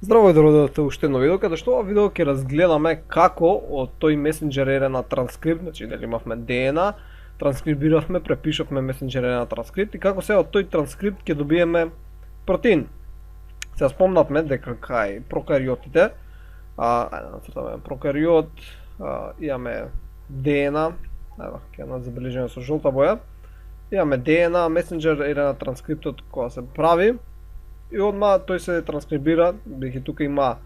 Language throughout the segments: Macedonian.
Здраво и добро уште едно видео, каде што ова видео ќе разгледаме како од тој месенџер RNA транскрипт, значи дали имавме DNA, транскрибиравме, препишавме месенџер RNA транскрипт и како сега од тој транскрипт ќе добиеме протеин. Сега спомнавме дека кај прокариотите, прокариот, имаме DNA, ќе ја забележиме со жолта боја, имаме DNA, месенџер RNA транскриптот која се прави, и одма тој се транскрибира, бидејќи тука има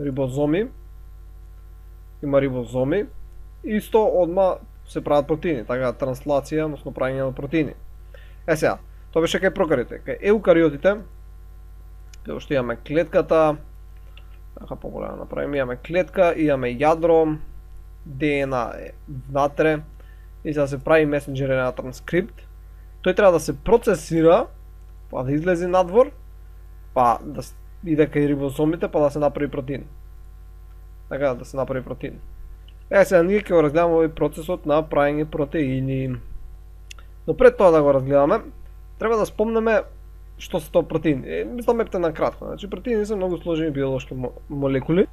рибозоми, и исто одма се прават протеини, така транслација, односно правење на протеини. Сега, тоа беше кај прокариотите, кај еукариотите, кај што имаме клетката, така поголемо направиме, имаме клетка, имаме јадро, DNA е внатре, и за да се прави месенџер RNA транскрипт, тој треба да се процесира, па да излезе надвор, па да иде кај рибозомите, па да се направи протеин. Така, да се направи протеин. Сега ние ќе го разгледаме овој процесот на правење протеини. Но пред тоа да го разгледаме, треба да спомнеме што се тоа протеин. Мислам на кратко. Значи протеини се многу сложени биолошки молекули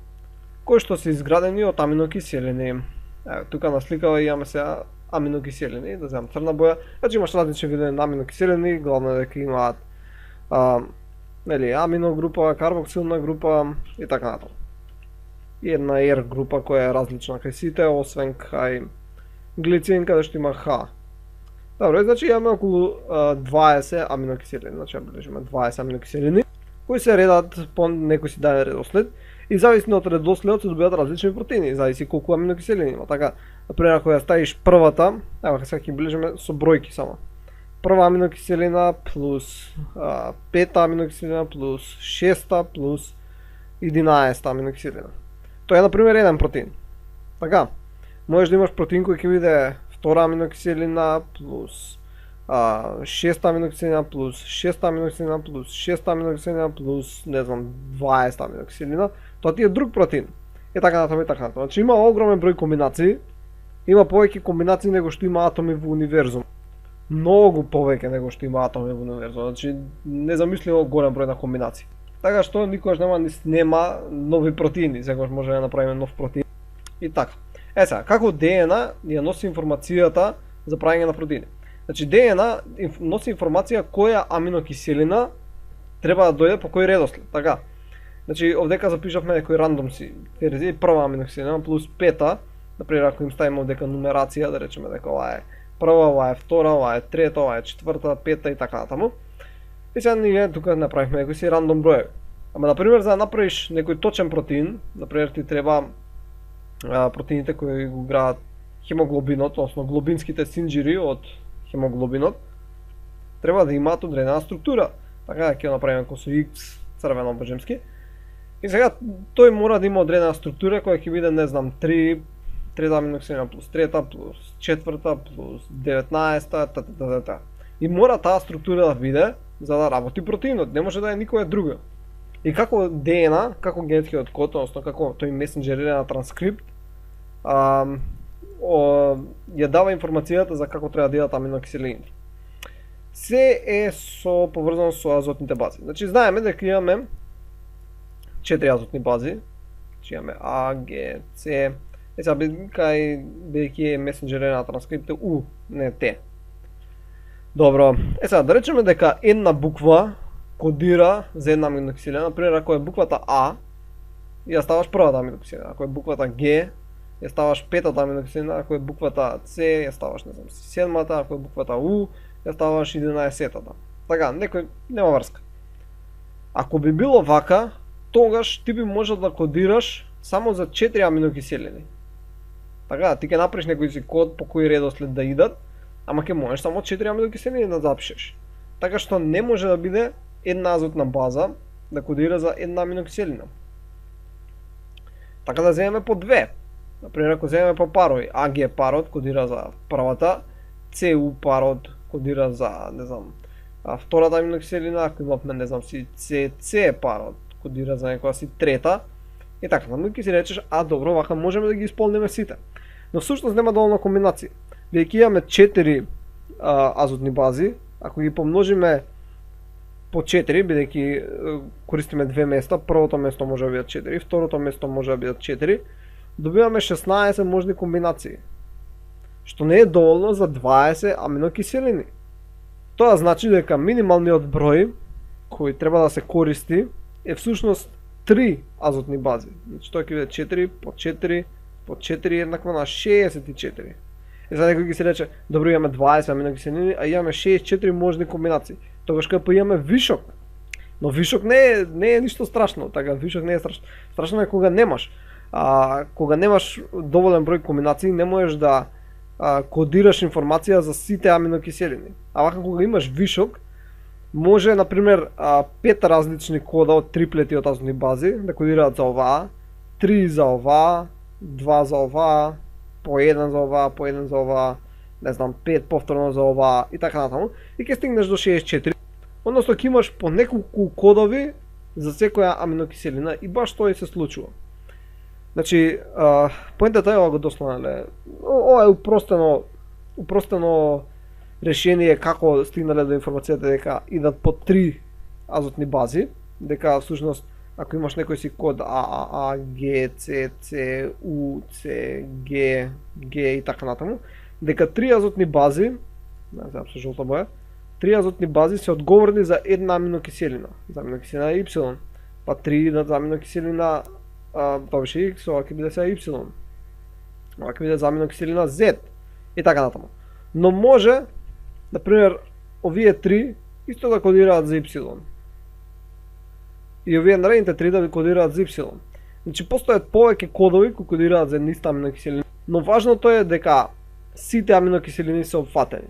кои што се изградени од аминокиселини. Тука на сликава имаме сега аминокиселини, да земам црна боја. Значи имаш различни видови на аминокиселини, главно е дека имаат аминогрупа, карбоксилна група и така натаму. И една R група која е различна кај сите, освен кај глицин каде што има H. Добро, значи имаме околу 20 аминокиселини, значи бележиме 20 аминокиселини кои се редат по некој си даден редослед и зависно од редоследот се добиваат различни протеини, зависи колку аминокиселини има. Така, например, ако ја ставиш првата, сега ќе бележиме со бројки само. Прва аминокиселина плюс 5 аминокиселина плюс 6 плюс 11 аминокиселина. Тоа е, например, еден протеин. Така, можеш да имаш протеин кој ќе биде втора аминокиселина плюс 6 аминокиселина плюс 6 аминокиселина плюс 6 аминокиселина плюс, не знам, 20 аминокиселина. Тоа ти е друг протеин. И така натаму и така натаму. Значи има огромен број комбинации. Има повеќе комбинации него што има атоми во универзум. Многу повеќе него што има атоми во универзум. Значи незамисливо голем број на комбинации. Така што никогаш нема нови протеини, секогаш може да направиме нов протеин. И така. Сега, како DNA ја носи информацијата за правење на протеини? Значи DNA носи информација која аминокиселина треба да дојде по кој редослед. Така. Значи овдека запишавме некои рандом си верзии, прва аминокиселина плюс 5, например ако им ставиме овдека нумерација, да речеме дека ова е прва, ова е втора, ова е трета, ова е четврта, пета и така натаму. И сега ние тука направихме некои си рандом броеви. Ама например за да направиш некој точен протеин, например ти треба протеините кои го градат хемоглобинот, односно глобинските синџири од хемоглобинот, треба да имаат одредена структура. Така ќе направиме со X црвено божемски. И сега тој мора да има одредена структура која ќе биде, не знам, 3 трета аминокиселина плюс трета плюс четврта плюс 19 и мора таа структура да биде за да работи протеинот, не може да е никоја друга. И како DNA, како генетскиот код, односно како тој месенџер RNA транскрипт, ја дава информацијата за како треба да идат аминокиселините. Се е поврзано со азотните бази. Значи знаеме дека имаме 4 азотни бази. Значи имаме А, Г, С. Сега кај бидејќи е месенџер RNA транскрипт У, не Т. Добро. Сега да речеме дека една буква кодира за една аминокиселина, например ако е буквата А, ја ставаш првата аминокиселина, ако е буквата Г, ја ставаш петата аминокиселина, ако е буквата С, ја ставаш, не знам, седмата, ако е буквата У, ја ставаш 11-тата. Така, некој нема врска. Ако би било вака, тогаш ти би можел да кодираш само за 4 аминокиселини. Така, ти ќе направиш некој си код по кој редослед да идат, ама ќе можеш само 4 аминокиселини да запишеш. Така што не може да биде една азотна база да кодира за една аминокиселина. Така да земеме по две. Например, ако земеме по парови, АГ парот кодира за првата, ЦУ парот кодира за, не знам, втората аминокиселина, ако имавме, не знам, си ЦЦ парот кодира за некоја си трета. И така, наму ќе си речеш, добро, вака можеме да ги исполниме сите. Но всушност нема доволно комбинации. Бидејќи имаме 4 азотни бази, ако ги помножиме по 4, бидејќи користиме две места, првото место може да бидат 4, второто место може да бидат 4, добиваме 16 можни комбинации, што не е доволно за 20 аминокиселини. Тоа значи дека минималниот број кој треба да се користи е всушност 3 азотни бази. Значи тоа ќе биде 4 по 4 по 4 еднакво на 64. И за некој ќе се рече, добро, имаме 20 аминокиселини, а имаме 64 можни комбинации. Тогаш кога имаме вишок. Но вишок не е ништо страшно, така вишок не е страшно. Страшно е кога немаш. Кога немаш доволен број комбинации, не можеш да кодираш информација за сите аминокиселини. А вака кога имаш вишок, може на пример 5 различни кода од триплети од азотни бази да кодираат за оваа, 3 за оваа, 2 за оваа, по 1 за оваа, по 1 за оваа, не знам, 5 повторно за оваа и така натаму, и ќе стигнеш до 64. Односно ќе имаш по неколку кодови за секоја аминокиселина и баш тоа и се случува. Значи, поентата е ова дословно, ова е упростено решение како стигнале до информацијата дека идат по 3 азотни бази, дека всушност ако имаш некој си код ААА, Г, С, С, У, С, Г, Г и така натаму, дека 3 азотни бази, не знам со жолта боја, 3 азотни бази се одговорни за една аминокиселина, за аминокиселина Y, па 3 за аминокиселина тоа беше X, ова ќе биде сега Y, ова ќе биде за аминокиселина Z и така натаму. Но може, например, овие 3 исто да кодираат за Y. И овие наредните 3 да ви кодираат за Y. Значи постојат повеќе кодови кои кодираат за едниста аминокиселина, но важното е дека сите аминокиселини се опфатени.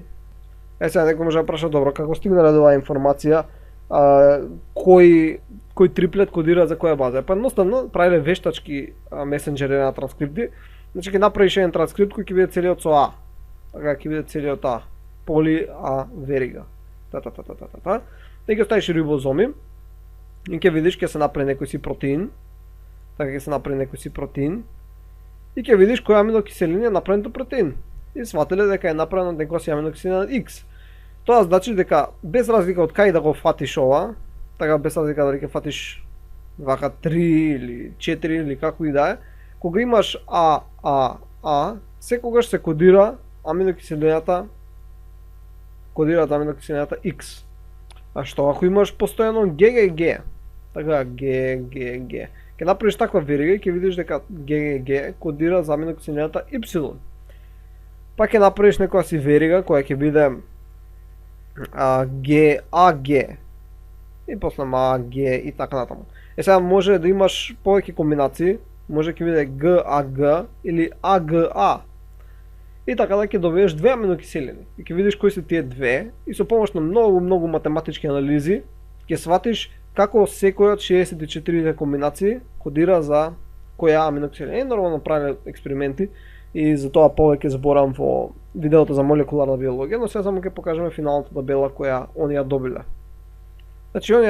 Сега некој може да праша, добро, како стигнале до оваа информација, кој триплет кодира за која база? Па едноставно правиле вештачки месенџери на транскрипти. Значи ќе направиш еден транскрипт кој ќе биде целиот со А. Така ќе биде целиот А. Поли А верига. И ќе оставиш рибозоми. И ќе видиш ќе се направи некој си протеин. Така ќе се направи некој си протеин. И ќе видиш која аминокиселина е направена протеин. И сватиле дека е направено од некоја си аминокиселина X. Тоа значи дека без разлика од кај да го фатиш ова, така без разлика дали ќе фатиш вака 3 или 4 или како и да е, кога имаш А, секогаш се кодира аминокиселината X. А што ако имаш постојано GGG, така G, ќе направиш таква верига и ќе видиш дека GGG кодира за аминокиселината Y. Па ќе направиш некоја си верига која ќе биде GAG и после MAG и така натаму. Сега може да имаш повеќе комбинации, може ќе биде GAG или AGA. И така да ќе добиеш две аминокиселини. И ќе видиш кои се тие две и со помош на многу математички анализи ќе сватиш како секој од 64 комбинации кодира за која аминокиселина. Нормално правиле експерименти и за тоа повеќе зборам во видеото за молекуларна биологија, но сега само ќе покажеме финалната табела која они ја добиле. Значи они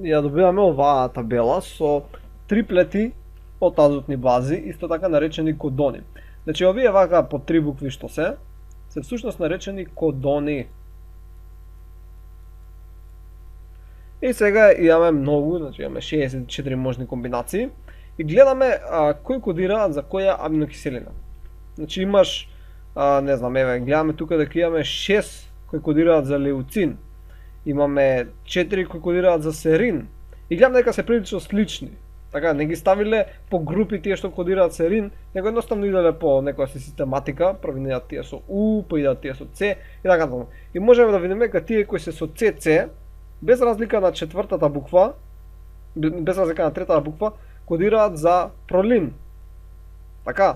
ја добиваме оваа табела со триплети од азотни бази, исто така наречени кодони. Значи овие вака по 3 букви што се всушност наречени кодони. И сега имаме многу, значи имаме 64 можни комбинации и гледаме кој кодира за која аминокиселина. Значи имаш, не знам, еве, гледаме тука дека имаме 6 кои кодираат за леуцин, имаме 4 кои кодираат за серин и гледаме дека се прилично слични. Така, не ги ставиле по групи тие што кодираат серин, него едноставно иделе по некоја си систематика, први идат тие со У, па идат тие со С и така натаму. И можеме да видиме дека тие кои се со CC, без разлика на четвртата буква, без разлика на третата буква, кодираат за пролин. Така.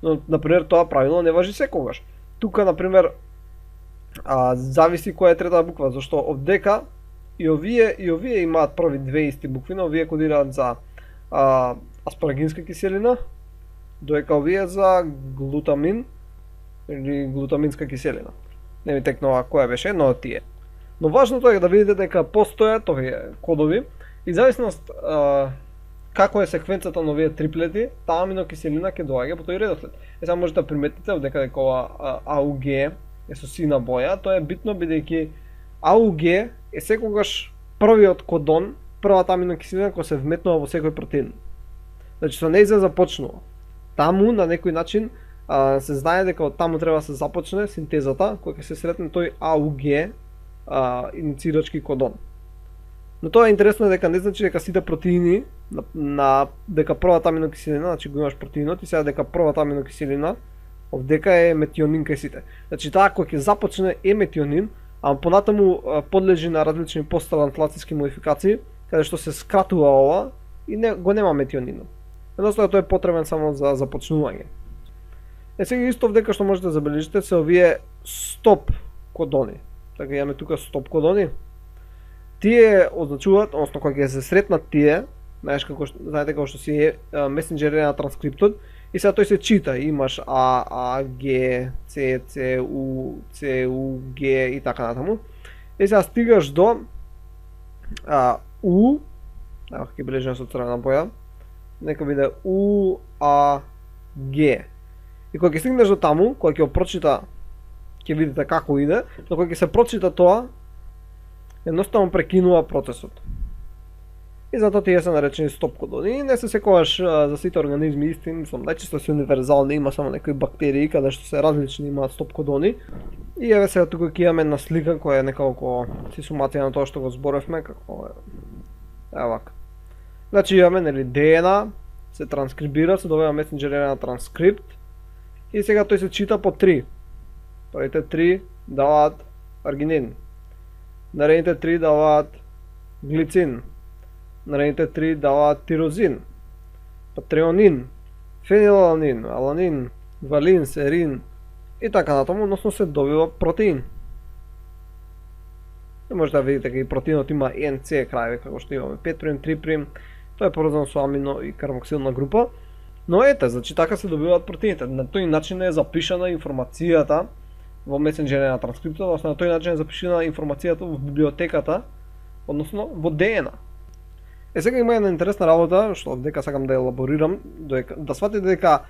Но, например, тоа правило не важи секогаш. Тука, например, зависи која е третата буква, зашто овдека и овие имаат први две исти букви, но овие кодираат за аспарагинска киселина, додека овие за глутамин или глутаминска киселина. Не ми текнува која беше, но тие. Но важното е да видите дека постојат овие кодови и зависност како е секвенцата на овие триплети, таа аминокиселина ќе доаѓа по тој редослед. Сега можете да приметите дека ова АУГ е со сина боја, тоа е битно бидејќи АУГ е секогаш првиот кодон, првата аминокиселина која се вметнува во секој протеин. Значи со нејза започнува. Таму на некој начин се знае дека од таму треба да се започне синтезата, која ќе се сретне тој АУГ иницирачки кодон. Но тоа е интересно дека не значи дека сите протеини на дека првата аминокиселина, значи го имаш протеинот и сега дека првата аминокиселина овдека е метионин кај сите. Значи таа кој ќе започне е метионин, а понатаму подлежи на различни посттранслацијски модификации, каде што се скратува ова и го нема метионинот. Едноставно тој е потребен само за започнување. Сега исто овдека што можете да забележите се овие стоп кодони. Така имаме тука стоп кодони. Тие означуваат, односно кога ќе се сретнат тие, знаеш знаете како што си е месенџер на транскриптот, и сега тој се чита, имаш А, Г, Ц, Ц, У, Ц, У, Г и така натаму. И сега стигаш до У, ево ќе бележам со црвена боја, нека биде У, А, Г. И кога ќе стигнеш до таму, кога ќе го прочита, ќе видите како иде, но кога ќе се прочита тоа, едноставно прекинува процесот. И затоа тие се наречени стоп кодони. И не се секогаш за сите организми исти, мислам, најчесто се универзални, има само некои бактерии каде што се различни имаат стоп кодони. И еве сега тука ќе имаме една слика која е некако си сумација на тоа што го зборевме, како ево вака. Значи имаме нели ДНА, се транскрибира, се добива месенџер RNA транскрипт и сега тој се чита по 3. Првите 3 даваат аргинин. Наредните 3 даваат глицин. Наредните 3 даваат тирозин, патреонин, фенилаланин, аланин, валин, серин и така натаму, односно се добива протеин. И може да видите дека и протеинот има НЦ крајови, како што имаме 5', 3', тоа е поврзано со амино и карбоксилна група. Но ете, значи така се добиваат протеините. На тој начин е запишана информацијата во месенџер на транскриптот, односно на тој начин е запишана информацијата во библиотеката, односно во ДНА. Сега има една интересна работа, што дека сакам да елаборирам, да сватите дека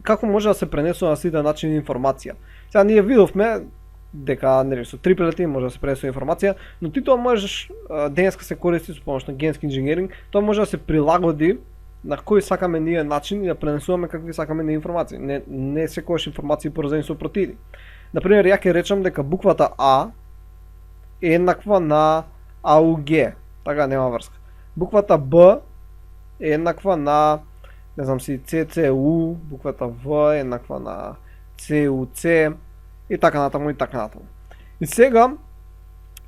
како може да се пренесува на сите начини информација. Сега ние видовме дека нели со триплети може да се пренесува информација, но ти тоа можеш денеска се користи со помош на генски инженеринг, тоа може да се прилагоди на кој сакаме ние начин и да пренесуваме какви сакаме ние информации. Не секогаш информации поврзани со протеини. Например, ја ќе речам дека буквата А е еднаква на АУГ. Така нема врска. Буквата Б е еднаква на, не знам си, ЦЦУ, буквата В е еднаква на ЦУЦ и така натаму и така натаму. И сега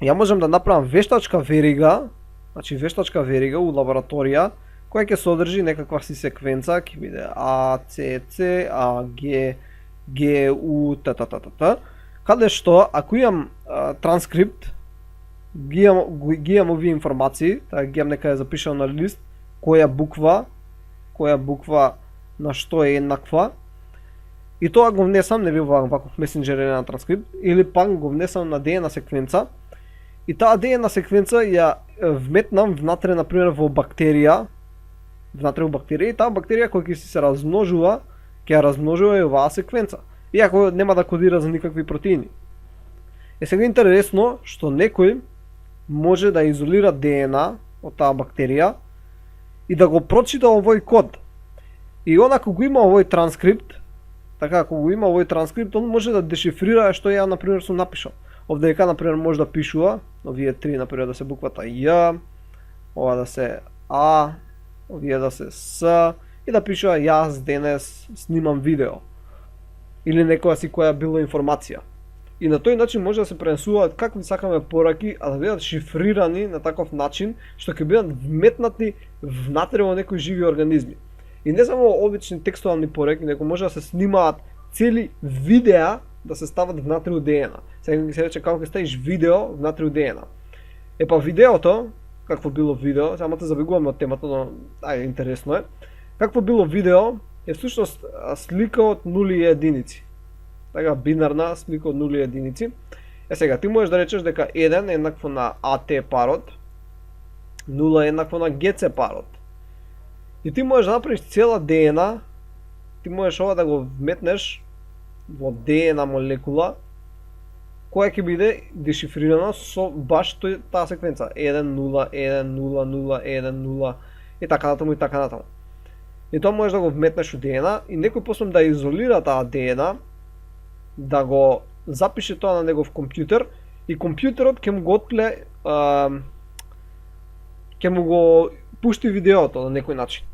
ја можам да направам вештачка верига, значи вештачка верига у лабораторија која ќе содржи некаква си секвенца, ќе биде А, Ц, Ц, А, Г, Г, У, т, каде што ако имам транскрипт, ги имам овие информации, така ги имам некаде запишано на лист, која буква на што е еднаква. И тоа го внесам нели во ваков месенџер на транскрипт или пак го внесам на ДНА секвенца. И таа ДНА секвенца ја вметнам внатре на пример во бактерија, и таа бактерија која ќе се размножува, ќе ја размножува и оваа секвенца. Иако нема да кодира за никакви протеини. Е сега интересно што некој може да изолира ДНА од таа бактерија и да го прочита овој код. И онако го има овој транскрипт, така ако го има овој транскрипт, он може да дешифрира што ја например сум напишал. Овдека например може да пишува овие 3 например да се буквата Ј, ова да се А, овие да се С и да пишува јас денес снимам видео. Или некоја си која била информација. И на тој начин може да се пренесуваат какви сакаме пораки, а да бидат шифрирани на таков начин што ќе бидат вметнати внатре во некои живи организми. И не само обични текстуални пораки, него може да се снимаат цели видеа да се стават внатре у ДНА. Сега ќе се рече како ќе ставиш видео внатре у ДНА. Епа видеото, какво било видео, само те забегуваме од темата, но интересно е. Какво било видео е всушност слика од нули и единици. Така бинарна слика од нули и единици. Е сега ти можеш да речеш дека 1 е еднакво на АТ парот, 0 е еднакво на ГЦ парот. И ти можеш да направиш цела ДНА, ти можеш ова да го вметнеш во ДНА молекула која ќе биде дешифрирана со баш таа секвенца 1 0 1 0 0 1 0 и така натаму и така натаму. И тоа можеш да го вметнеш у DNA и некој после да изолира таа DNA, да го запише тоа на негов компјутер и компјутерот ќе му го отпле, ќе му го пушти видеото на некој начин.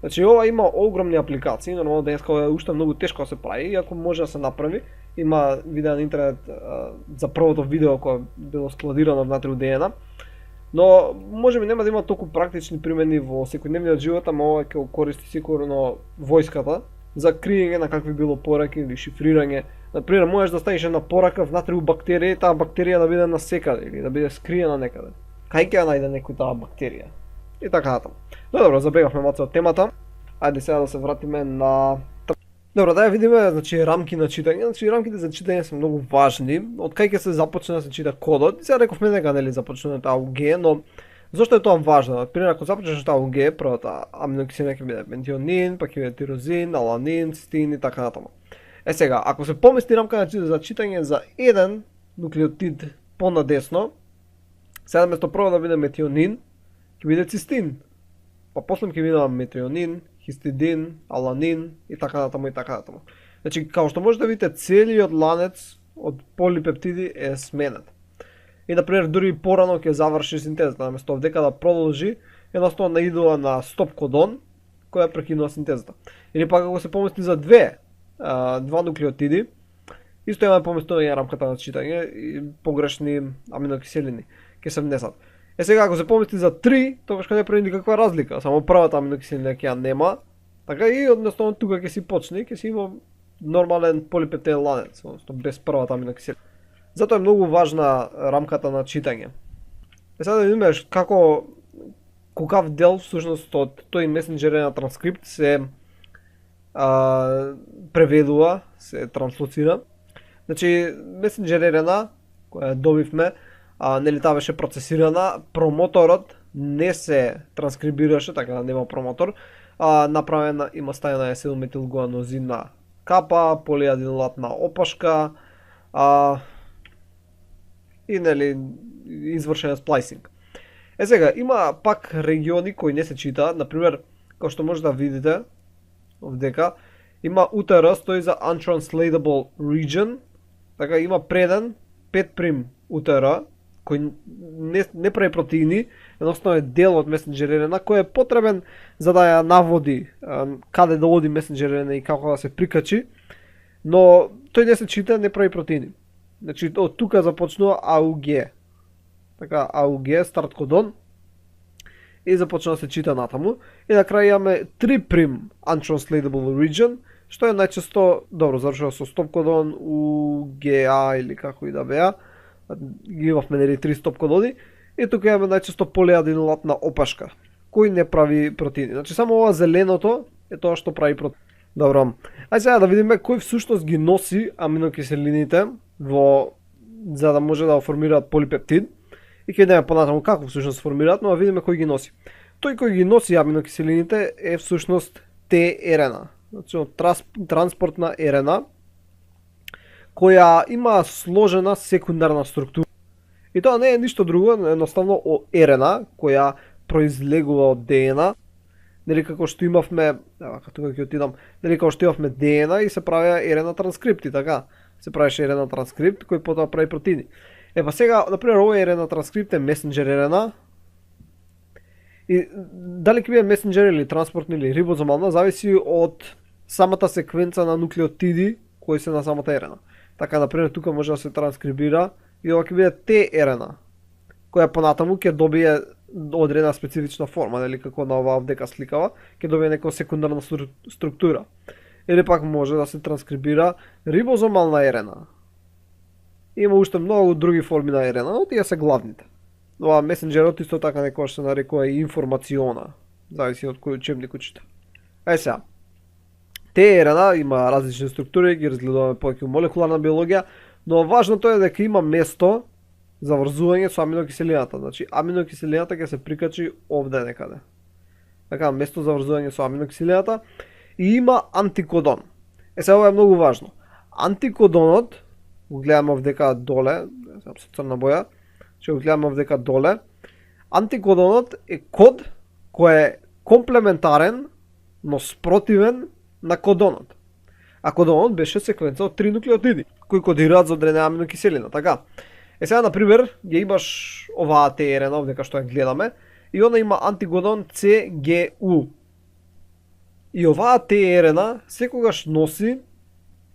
Значи ова има огромни апликации, нормално денеска е уште многу тешко да се прави, иако може да се направи. Има видео на интернет за првото видео кое било складирано внатре у DNA. Но можеби нема да има толку практични примени во секојдневниот живот, ама ова ќе го користи сигурно војската за криење на какви било пораки или шифрирање. Например, можеш да ставиш една порака внатре у бактерија и таа бактерија да биде насекаде или да биде скриена некаде. Кај ќе ја најде некој таа бактерија? И така натаму. Но добро, забегавме малку од темата. Ајде сега да се вратиме на... Добро, да ја видиме, значи, рамки на читање. Значи, рамките за читање се многу важни. Од кај ќе се започне да се чита кодот? Сега рековме дека нели започнуваме АУГ, но зошто е тоа важно? Например, ако започнеш АУГ, првата аминокиселина ќе биде менционин, па ќе биде тирозин, аланин, цистин и така натаму. Сега, ако се помести рамка за читање за еден нуклеотид понадесно, сега место прво да биде метионин, ќе биде цистин. Па после ќе биде метионин, хистидин, аланин и така натаму и така натаму. Значи, као што можете да видите, целиот ланец од полипептиди е сменет. И, например, дури порано ќе заврши синтезата, наместо овдека да продолжи, едноставно наидува на стоп кодон, која прекинува синтезата. Или пак ако се помести за два нуклеотиди, исто имаме поместување на рамката на читање и погрешни аминокиселини ќе се внесат. Сега ако се помести за 3, тогаш не прави никаква разлика, само првата аминокиселина ќе ја нема, така и односно тука ќе си почне, ќе си има нормален полипептиден ланец, односно без првата аминокиселина. Затоа е многу важна рамката на читање. Сега да видиме каков дел всушност од тој месенџер на транскрипт се преведува, се транслоцира. Значи, месенџер RNA, која добивме, нели таа беше процесирана, промоторот не се транскрибираше, така да нема промотор, направена, има ставена е 7-метилгуанозинна капа, полиадинолатна опашка, и нели извршен е сплайсинг. Сега, има пак региони кои не се читаат, например, како што може да видите, овдека, има UTR стои за Untranslatable Region, така има преден 5' UTR, кој не прави протеини, едноставно е дел од месенџер RNA кој е потребен за да ја наводи каде да оди месенџер RNA и како да се прикачи, но тој не се чита, не прави протеини. Значи од тука започнува AUG. Така AUG старт кодон и започна да се чита натаму и на крај имаме 3' Untranslatable Region, што е најчесто, добро, завршува со стоп кодон UGA или како и да беа. Ги имавме нели 3 стоп кодони и тука имаме најчесто полиадинолатна опашка кој не прави протеини. Значи само ова зеленото е тоа што прави протеини. Добро. Ајде сега да видиме кој всушност ги носи аминокиселините за да може да формираат полипептид. И ќе видиме понатаму како всушност формираат, но да видиме кој ги носи. Тој кој ги носи аминокиселините е всушност tRNA. Значи транспортна RNA која има сложена секундарна структура. И тоа не е ништо друго, едноставно RNA која произлегува од DNA. Нели како што имавме, тука ќе отидам, нели како што имавме DNA и се правеа RNA транскрипти, така? Се правеше RNA транскрипт кој потоа прави протеини. Па сега, например, овој RNA транскрипт е месенџер RNA. И дали ќе биде месенџер или транспортни или рибозомална зависи од самата секвенца на нуклеотиди кои се на самата RNA. Така, например, тука може да се транскрибира и ова ќе биде tRNA, која понатаму ќе добие одредена специфична форма, нели како на оваа овдека сликава, ќе добие некоја секундарна структура. Или пак може да се транскрибира рибозомална RNA. Има уште многу други форми на RNA, но тие се главните. Ова месенџерот исто така некоја се нарекува и информациона, зависи од кој учебник учите. Сега. tRNA има различни структури, ги разгледуваме повеќе молекуларна биологија, но важното е дека има место за врзување со аминокиселината. Значи, аминокиселината ќе се прикачи овде некаде. Така, место за врзување со аминокиселината и има антикодон. Сега ова е многу важно. Антикодонот го гледаме овдека доле, со црна боја, ќе го гледаме овдека доле. Антикодонот е код кој е комплементарен, но спротивен на кодонот. А кодонот беше секвенца од 3 нуклеотиди, кои кодираат за одредена аминокиселина, така. Сега, например, ја имаш оваа ТРН овдека што ја гледаме, и она има антикодон CGU. И оваа ТРН секогаш носи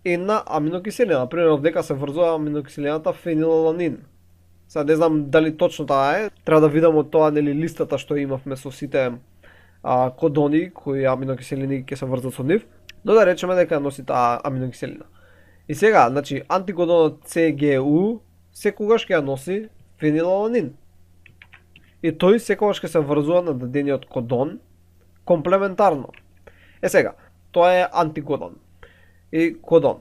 една аминокиселина. Например, овдека се врзува аминокиселината фенилаланин. Сега не знам дали точно таа е, треба да видам од тоа нели листата што имавме со сите кодони кои аминокиселини ќе се врзат со нив, но да речеме дека носи таа аминокиселина. И сега, значи, антикодонот CGU секогаш ќе ја носи фенилаланин. И тој секогаш ќе се врзува на дадениот кодон комплементарно. Сега, тоа е антикодон и кодон.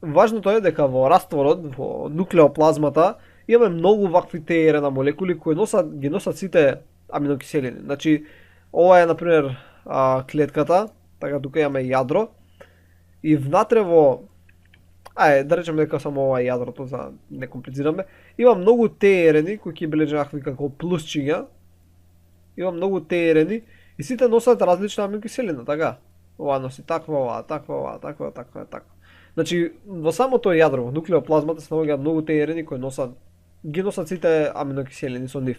Важното е дека во растворот, во нуклеоплазмата, имаме многу вакви ТРН молекули кои ги носат сите аминокиселини. Значи, ова е, например, клетката, така тука имаме јадро, и внатре во... да речеме дека само ова е јадрото, за да не комплицираме. Има многу ТРН кои ќе бележи някакви како плюсчиња. Има многу ТРН и сите носат различна аминокиселина, така? Ова носи таква, ова таква, таква. Значи, во самото јадро, во нуклеоплазмата се наоѓаат многу ТРН кои ги носат сите аминокиселини со нив.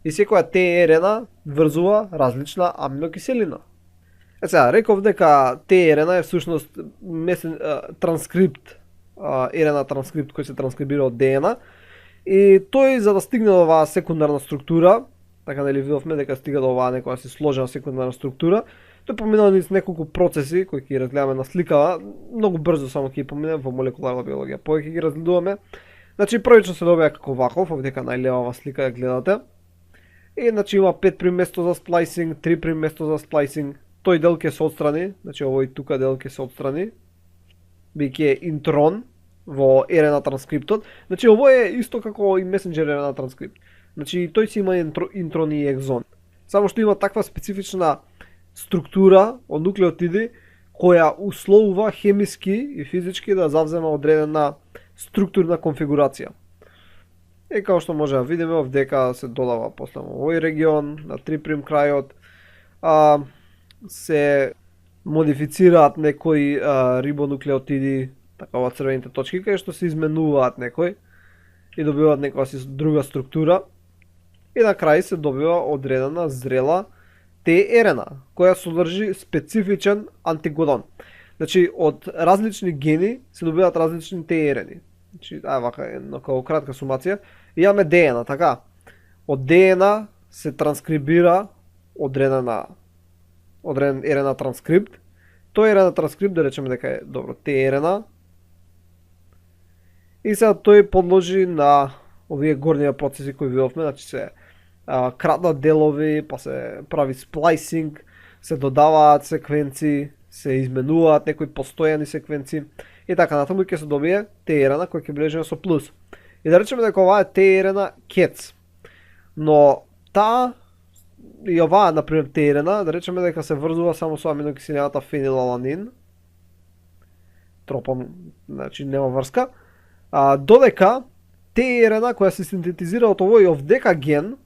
И секоја ТРН врзува различна аминокиселина. Сега, реков дека ТРН е всушност транскрипт, РНА транскрипт кој се транскрибира од ДНА, и тој за да стигне до оваа секундарна структура, така нели видовме дека стига до оваа некоја си сложена секундарна структура, тој поминува низ неколку процеси кои ќе разгледаме на сликава, многу брзо само ќе ги поминеме во молекуларна биологија, повеќе ги разгледуваме. Значи првично се добива како ваков, овдека најлевава слика ја гледате. И значи има 5' место за сплайсинг, 3' место за сплайсинг. Тој дел ќе се отстрани, значи овој тука дел ќе се отстрани, биќе интрон во РНА транскриптот. Значи овој е исто како и месенџер РНА транскрипт. Значи тој си има интрон и екзон. Само што има таква специфична структура од нуклеотиди која условува хемиски и физички да завзема одредена структурна конфигурација. И како што може да видиме, овдека се додава после овој регион на 3' крајот, се модифицираат некои рибонуклеотиди, така ова црвените точки, кај што се изменуваат некои и добиваат некоја друга структура. И на крај се добива одредена зрела ТРН, која содржи специфичен антикодон. Значи, од различни гени се добиваат различни ТРН. Значи, вака една како кратка сумација. Имаме ДНА, така. Од ДНА се транскрибира одреден РНА транскрипт. Тој РНА транскрипт, да речеме дека е добро ТРН. И сега тој подложи на овие горнија процеси кои видовме, значи се кратнат делови, па се прави сплайсинг, се додаваат секвенци, се изменуваат некои постојани секвенци и така натаму ќе се добие ТРН кој ќе бележи со плюс. И да речеме дека ова е ТРН КЕЦ. Но таа и оваа, например, ТРН, да речеме дека се врзува само со аминокиселината фенилаланин. Тропом, значи нема врска. Додека ТРН која се синтетизира од овој овдека ген,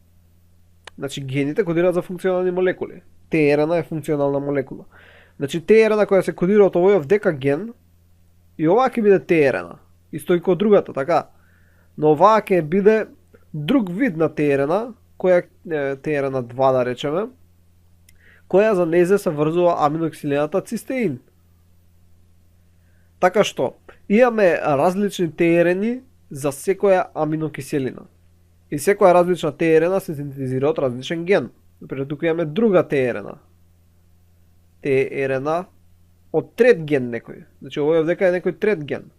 значи гените кодираат за функционални молекули. ТРН е функционална молекула. Значи ТРН која се кодира од овој овдека ген, и оваа ќе биде ТРН, исто и код другата, така. Но оваа ќе биде друг вид на ТРН, која ТРН 2 да речеме, која за незе се врзува аминокиселината цистеин. Така што, имаме различни ТРН за секоја аминокиселина. И секоја различна ТРН се синтезира од различен ген. Например, тука имаме друга ТРН. ТРН од трет ген некој. Значи, овој овдека е некој трет ген.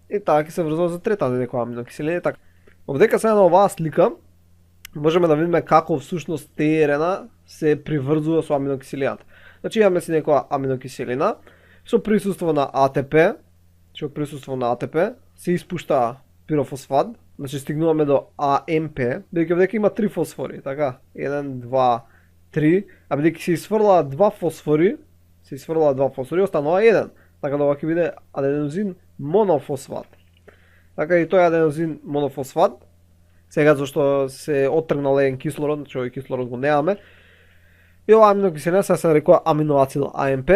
И така ќе се врзува за трета некоја аминокиселина. Така. Овдека сега на оваа слика можеме да видиме како всушност ТРН се приврзува со аминокиселината. Значи имаме си некоја аминокиселина со присуство на АТП, се испушта пирофосфат, значи стигнуваме до АМП, бидејќи овдека има 3 фосфори, така, 1, 2, 3, а бидејќи се изфрлаат 2 фосфори, останува 1, така да ова ќе биде аденозин монофосфат. Така и тој аденозин монофосфат, сега зашто се оттргнал еден кислород, значи овој кислород го немаме, и ова аминокиселина се нарекува аминоацил АМП,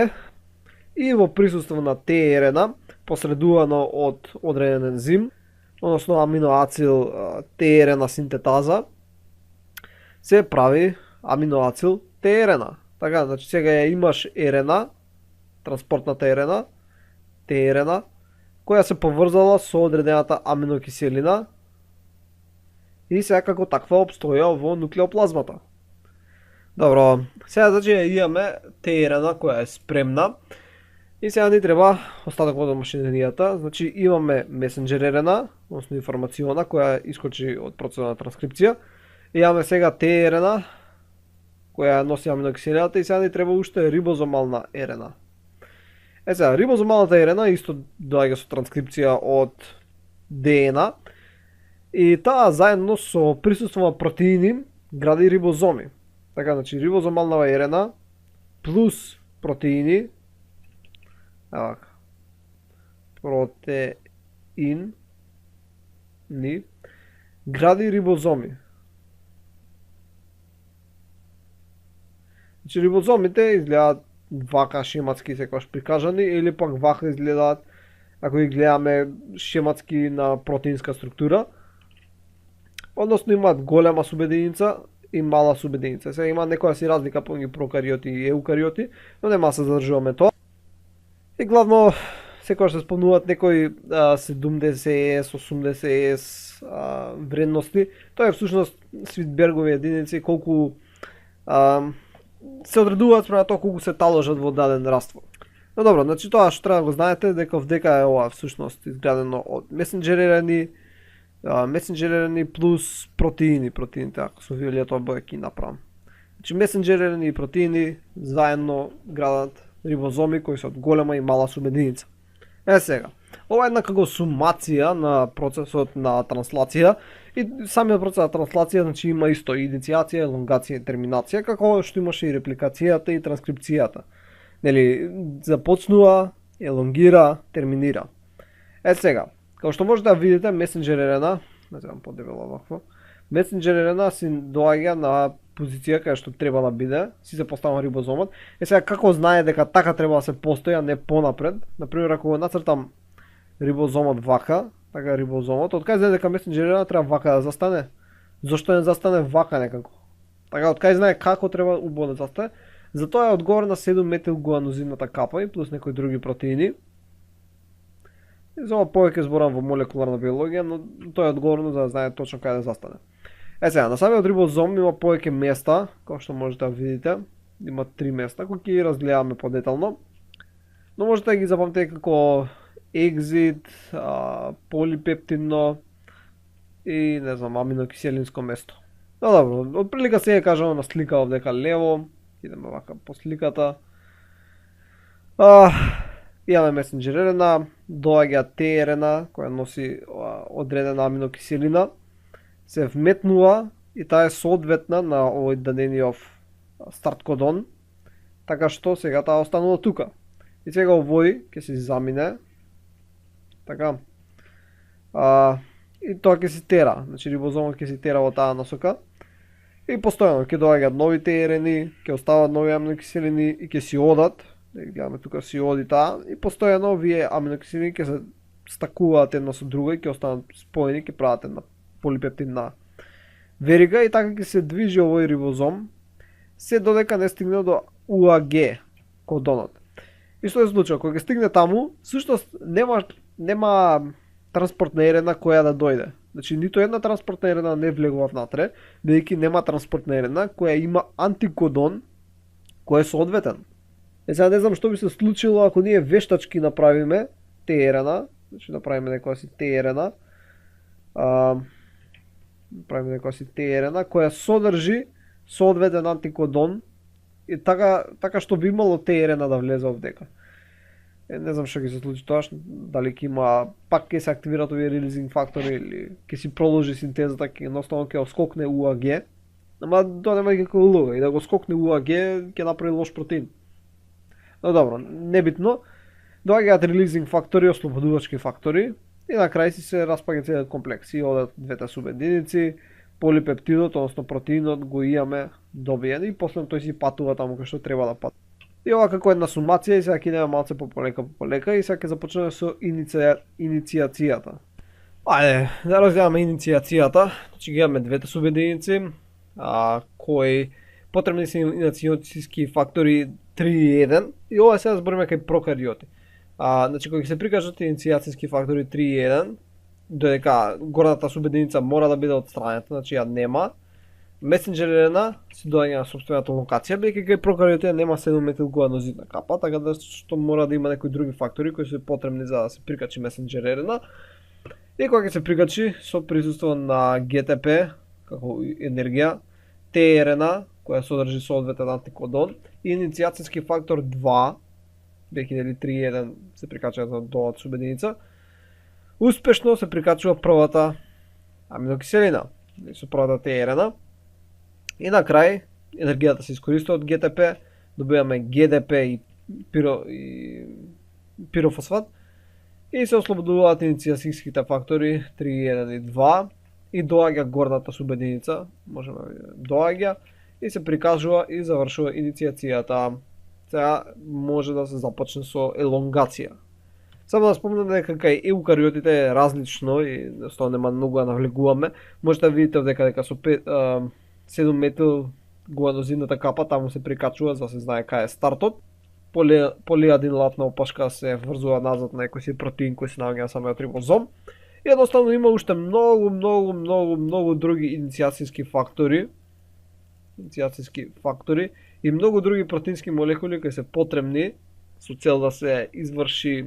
и во присуство на ТРНА, посредувано од одреден ензим, односно аминоацил ТРНА синтетаза, се прави аминоацил ТРНА. Така, значи сега ја имаш РНА, транспортната РНА, ТРНА, која се поврзала со одредената аминокиселина и сега како таква обстоја во нуклеоплазмата. Добро, сега значи ја имаме ТРНА која е спремна и сега ни треба остатокот од машинеријата. Значи имаме месенџер РНА, односно информациона која искочи од процесот на транскрипција. Имаме сега ТРНА која носи аминокиселината и сега ни треба уште рибозомална РНА. Сега, рибозомалната РНА исто доаѓа со транскрипција од ДНА и таа заедно со присуство на протеини гради рибозоми. Така, значи рибозомална РНА плюс протеини, протеин ни гради рибозоми. Значи рибозомите изгледаат вака шематски секогаш прикажани или пак вака изгледаат ако ги гледаме шематски на протеинска структура. Односно имаат голема субединица и мала субединица. Сега има некоја си разлика помеѓу прокариоти и еукариоти, но нема да се задржуваме тоа. И главно секогаш се спомнуваат некои 70S, 80S вредности. Тоа е всушност Свитбергови единици колку се одредуваат спрема тоа колку се таложат во даден раствор. Но добро, значи тоа што треба да го знаете дека вдека е ова всушност изградено од месенџер РНА плюс протеини, ако со вилијето обоја ќе направам. Значи месенџер РНА и протеини заедно градат рибозоми кои се од голема и мала субединица. Сега, ова е една како сумација на процесот на транслација и самиот процес на транслација значи има исто иницијација, елонгација и терминација, како што имаше и репликацијата и транскрипцијата. Нели, започнува, елонгира, терминира. Сега, како што можете да видите, месенџер РНА, не знам подебело вакво, месенџер РНА си доаѓа на позиција кај што треба да биде, си се поставува рибозомот. Сега како знае дека така треба да се постои, а не понапред? Например, ако го нацртам рибозомот вака, така рибозомот, од кај знае дека месенџер РНА треба вака да застане? Зошто не застане вака некако? Така, од кај знае како треба убаво да застане? Затоа е одговорна 7-метилгуанозината капа и плюс некои други протеини. И за ова повеќе зборам во молекуларна биологија, но тоа е одговорно за да знае точно каде да застане. Сега, на самиот рибозом има повеќе места, како што можете да видите. Има 3 места, кои ќе ги разгледаме подетално. Но можете да ги запамтите како екзит, полипептидно и, не знам, аминокиселинско место. Но добро, од прилика се кажам на слика овдека лево. Идеме вака по сликата. Имаме месенџер РНА, доаѓа ТРНА која носи одредена аминокиселина, се вметнува и таа е соодветна на овој дадениот старт кодон, така што сега таа останува тука. И сега овој ќе се замине, така, и тоа ќе се тера, значи рибозомот ќе се тера во таа насока. И постојано ќе доаѓаат нови ТРНи, ќе остават нови аминокиселини и ќе си одат. Гледаме тука си оди таа и постојано овие аминокиселини ќе се стакуваат едно со друго и ќе останат споени, ќе прават една полипептидна верига и така ќе се движи овој рибозом се додека не стигне до УАГ кодонот. И што се случува? Кога ќе стигне таму, всушност нема транспортна РНА која да дојде. Значи, нито една транспортна РНА не влегува внатре, бидејќи нема транспортна РНА која има антикодон кој е соодветен. Сега не знам што би се случило ако ние вештачки направиме ТРНА, значи направиме некоја си ТРНА, која содржи соодветен антикодон и така што би имало ТРНА да влезе овдека. Не знам што ќе се случи тоа, дали ќе има, пак ќе се активираат овие релизинг фактори или ќе си продолжи синтезата, едноставно ќе скокне УАГ. Ама тоа нема никаква улога, и да го скокне УАГ ќе направи лош протеин. Но добро, небитно. Доаѓаат релизинг фактори, ослободувачки фактори и на крај си се распаѓа целиот комплекс и одат двете субединици, полипептидот, односно протеинот го имаме добиен и после тој си патува таму кај што треба да патува. И ова како една сумација и сега ќе идеме малце по полека и сега ќе започнеме со иницијацијата. Ајде, да разгледаме иницијацијата. Значи ги имаме двете субединици, кои потребни се иницијацијски фактори 3 и 1 и ова сега збориме кај прокариоти. Значи кога ќе се прикажат иницијацијски фактори 3 и 1, додека горната субединица мора да биде отстранета, значи ја нема. Месенџер RNA се доаѓа на сопствената локација, бидејќи кај прокариотите нема 7-метилглуанозидна капа, така да што мора да има некои други фактори кои се потребни за да се прикачи месенџер RNA. И кога ќе се прикачи со присуство на GTP како енергија, tRNA која содржи соодветен антикодон и иницијацијски фактор 2, бидејќи дали 3 и 1 се прикачува до субединица, успешно се прикачува првата аминокиселина со првата tRNA. И на крај енергијата се искористува од GTP, добиваме GDP и пирофосфат и се ослободуваат иницијацијските фактори 3, 1 и 2 и доаѓа горната субединица, можеме доаѓа и се прикажува и завршува иницијацијата. Сега може да се започне со елонгација. Само да спомнам дека кај еукариотите е различно и тоа нема многу да навлегуваме. Можете да видите дека со 7 метил глуанозидната капа таму се прикачува за да се знае кај е стартот. Полиадинилатна опашка се врзува назад на некој си протеин кој се наоѓа на самиот рибозом. И едноставно има уште многу други иницијацијски фактори и многу други протеински молекули кои се потребни со цел да се изврши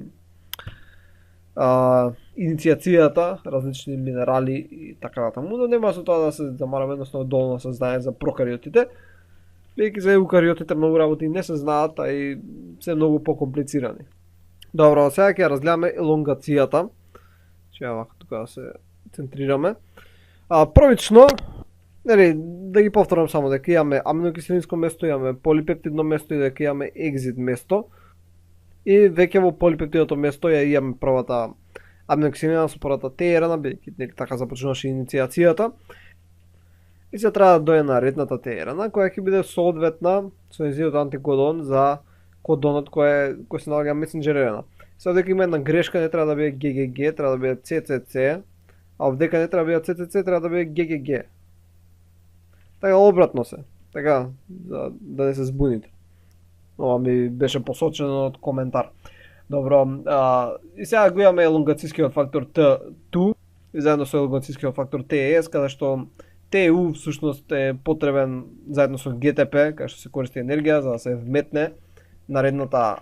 иницијацијата, различни минерали и така натаму, но нема со тоа да се замараме, едноставно доволно се знае за прокариотите, бидејќи за еукариотите многу работи не се знаат, а и се многу покомплицирани. Добро, сега ќе разгледаме елонгацијата. Че вака тука да се центрираме. Првично, да ги повторам само дека имаме аминокиселинско место, имаме полипептидно место и дека имаме екзит место. И веќе во полипептидното место ја имаме првата аминокиселина со првата tRNA, бидејќи така започнуваше иницијацијата. И се треба да дојде наредната tRNA, која ќе биде соодветна со нејзиниот антикодон за кодонот кој се наоѓа месенџер RNA. Сега дека има една грешка, не треба да биде GGG, треба да биде CCC, а овдека не треба да биде CCC, треба да биде GGG. Така обратно се, така да не се збуните. Ова ми беше посочено од коментар. Добро, и сега го имаме елонгацијскиот фактор T2 и заедно со елонгацијскиот фактор TS, каде што TU всушност е потребен заедно со GTP, каде што се користи енергија за да се вметне наредната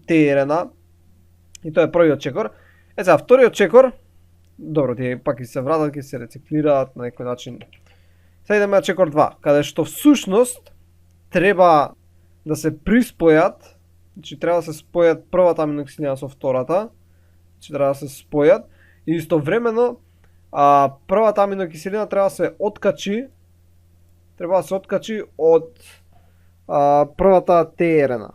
tRNA. И тоа е првиот чекор. Сега, вториот чекор, добро, тие пак ќе се вратат, ќе се рециклираат на некој начин. Сега идеме на чекор 2, каде што всушност треба да се приспојат, значи треба да се спојат првата аминокиселина со втората, значи треба да се спојат и истовремено првата аминокиселина треба да се откачи, од првата tRNA.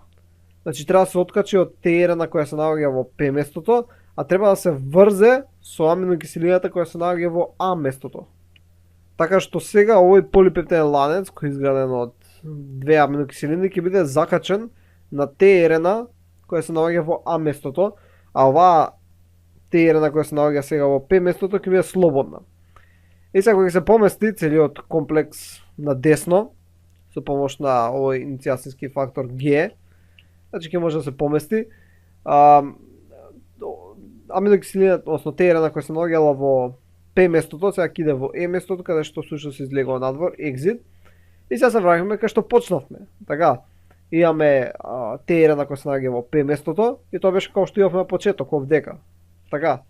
Значи треба да се откачи од tRNA која се наоѓа во P местото, а треба да се врзе со аминокиселината која се наоѓа во А местото. Така што сега овој полипептиден ланец кој е изграден од две аминокиселини ќе биде закачен на tRNA која се наоѓа во А местото, а оваа tRNA која се наоѓа сега во P местото ќе биде слободна. И сега кога ќе се помести целиот комплекс на десно со помош на овој иницијацијски фактор G, значи ќе може да се помести аминокиселината, односно tRNA која се наоѓала во P местото, сега ќе иде во E местото, каде што всушност се излегува надвор, exit. И сега се враќаме кај што почнавме. Така, имаме tRNA која се наоѓа во P местото и тоа беше како што имавме на почеток овдека. Така.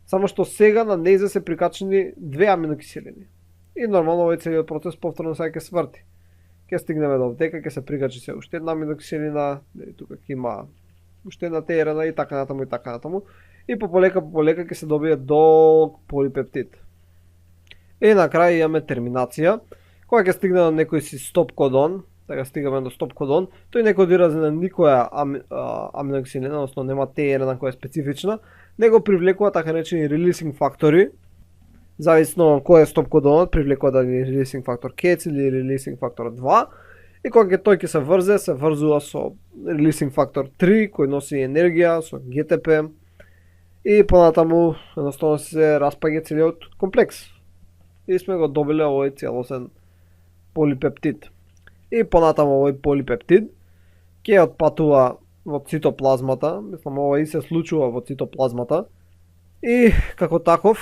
Само што сега на нејзе се прикачени две аминокиселини. И нормално овој целиот процес повторно сега ќе сврти. Ќе стигнеме до овдека, ќе се прикачи се уште една аминокиселина, тука ќе има уште една tRNA и така натаму и така натаму. И по полека ќе се добие до полипептид. И на крај имаме терминација, која ќе стигне до некој си стоп кодон, Така стигаме до стоп кодон. Тој не кодира за никоја аминоксилина, односно нема Т1 која е специфична, него привлекува така наречени релисинг фактори. Зависно кој е стоп кодонот, привлекува дали релисинг фактор КЕЦ или релисинг фактор 2. И кога тој ќе се врзе, се врзува со релисинг фактор 3 кој носи енергија со ГТП. И понатаму едноставно се распаѓа целиот комплекс. И сме го добиле овој целосен полипептид. И понатаму овој полипептид ќе отпатува во цитоплазмата, мислам ова и се случува во цитоплазмата. И како таков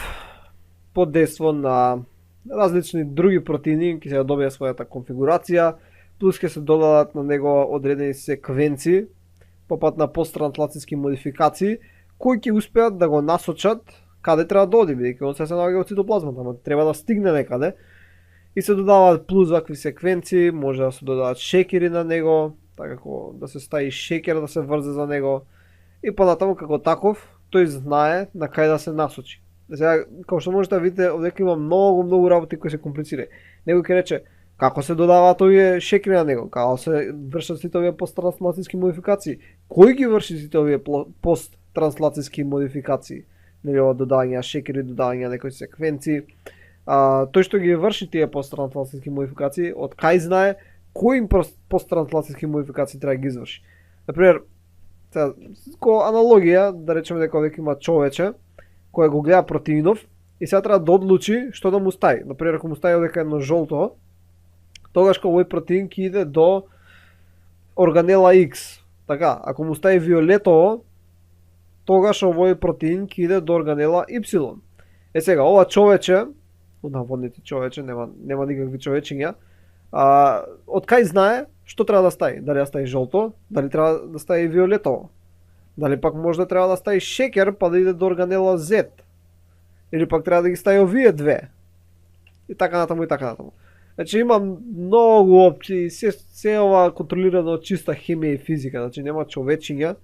под дејство на различни други протеини ќе се добие својата конфигурација, плюс ќе се додадат на него одредени секвенци по пат на посттранслацијски модификации кои ќе успеат да го насочат каде треба да оди, бидејќи он се наоѓа во цитоплазмата, но треба да стигне некаде. И се додаваат плюс вакви секвенции, може да се додават шекери на него, така како да се стави шекер да се врзе за него. И понатаму како таков, тој знае на кај да се насочи. Сега, како што можете да видите, овдека има многу работи кои се комплицира. Него ќе рече како се додаваат овие шекери на него, како се вршат сите овие посттрансплантацијски модификации, кој ги врши сите овие посттрансплантацијски модификации, нели ова додавање на шекери, додавање на некои секвенции. Тој што ги врши тие посттрансплантацијски модификации, од кај знае кои посттрансплантацијски модификации треба да ги изврши. Например, како аналогија, да речеме дека овдека има човече кој го гледа протеинов и сега треба да одлучи што да му стави. Например, ако му стави овдека едно жолто, тогаш кога овој протеин ќе иде до органела X. Така, ако му стави виолетово, тогаш овој протеин ќе иде до органела Y. Сега, ова човече, наводните човече, нема никакви човечиња, од кај знае што треба да стави? Дали да стави жолто, дали треба да стави виолетово? Дали пак може да треба да стави шекер па да иде до органела Z? Или пак треба да ги стави овие две? И така натаму и така натаму. Значи има многу опции, се ова контролирано од чиста хемија и физика, значи нема човечиња.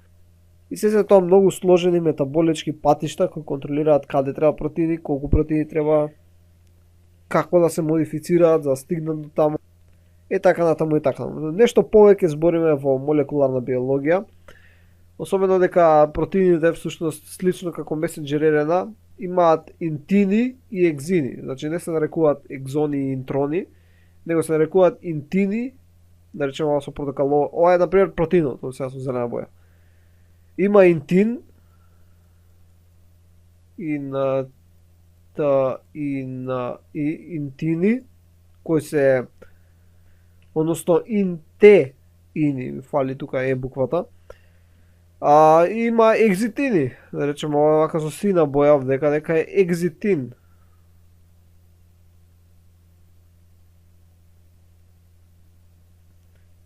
И се тоа многу сложени метаболички патишта кои контролираат каде треба протеини, колку протеини треба, како да се модифицираат за да стигнат до таму. И така натаму и така натаму. Нешто повеќе збориме во молекуларна биологија. Особено дека протеините всушност слично како месенџер РНА имаат интини и екзини. Значи не се нарекуваат екзони и интрони, него се нарекуваат интини, да речеме ова со протокол. Ова е например протеинот, тоа сега со зелена боја. Има интин интини кои се односно интеини, фали тука е буквата. Има екзитини, да речеме ова вака со сина боја овдека дека е екзитин.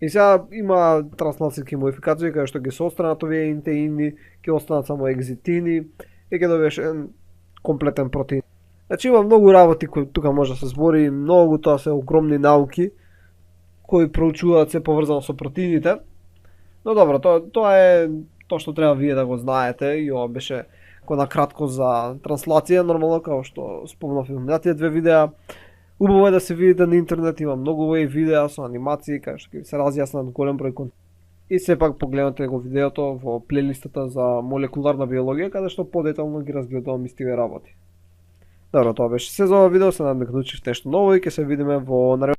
И сега има транслацијски модификации каде што ги се отстранат овие интеини, ќе останат само екзитини и ќе добиеш комплетен протеин. Значи има многу работи кои тука може да се збори, многу тоа се огромни науки кои проучуваат се поврзано со протеините. Но добро, тоа е тоа што треба вие да го знаете и ова беше на кратко за транслација, нормално како што спомнав и минатите две видеа. Убаво е да се видите на интернет, има многу овој видеа со анимации каде што ќе се разјаснат голем број контент. И сепак погледнете го видеото во плейлистата за молекуларна биологија каде што подетално ги разгледувам истиве работи. Добро, тоа беше се за ова видео, се надам дека научивте нешто ново и ќе се видиме во наредното